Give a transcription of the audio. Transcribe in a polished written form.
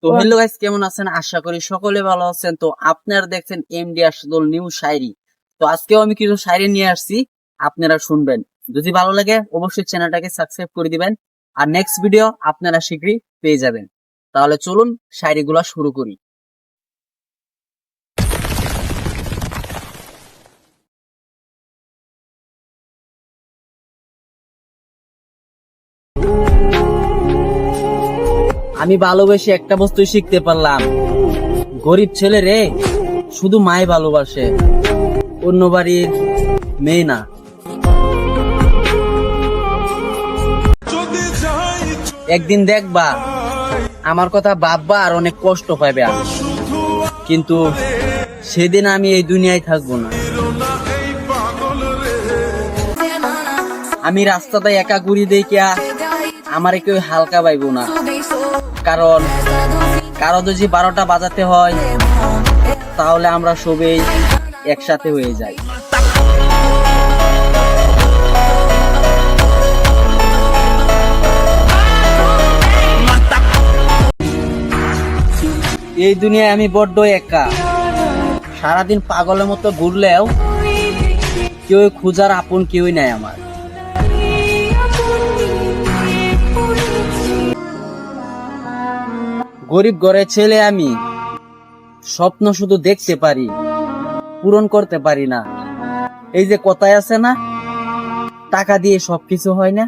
তো hello guys, কেমন আছেন? আশা করি সকলে ভালো আছেন। তো আপনারা দেখছেন এমডি আশাদুল নিউ শায়রি। তো আজকেও আমি কিছু শায়রি নিয়ে আসছি, আপনারা শুনবেন। যদি ভালো লাগে অবশ্যই চ্যানেলটাকে সাবস্ক্রাইব করে দিবেন, আর নেক্সট ভিডিও আপনারা শীঘ্রই পেয়ে যাবেন। তাহলে চলুন শায়রিগুলো শুরু করি। আমি ভালোবেসে একটা বস্তু শিখতে পারলাম, গরিব ছেলে রে শুধু মাই ভালোবাসে, অন্য বাড়ির মেয়ে না। একদিন দেখবা আমার কথা ভাববা আর অনেক কষ্ট পাইবে, কিন্তু সেদিন আমি এই দুনিয়ায় থাকবো না। আমি রাস্তাতে একা ঘুরি দেখিয়া আমারে কেউ হালকা পাইব না, কারণ কারো যদি 12টা বাজাতে হয় তাহলে আমরা সবাই একসাথে হয়ে যাই। এই দুনিয়ায় আমি বড্ড একা, সারাদিন পাগলের মতো ঘুরলেও কেউ খুঁজার আপন কেউই নাই আমার। গরিব ঘরের ছেলে আমি, স্বপ্ন শুধু দেখতে পারি, পূরণ করতে পারি না। এই যে কথায় আছে না, টাকা দিয়ে সবকিছু হয় না।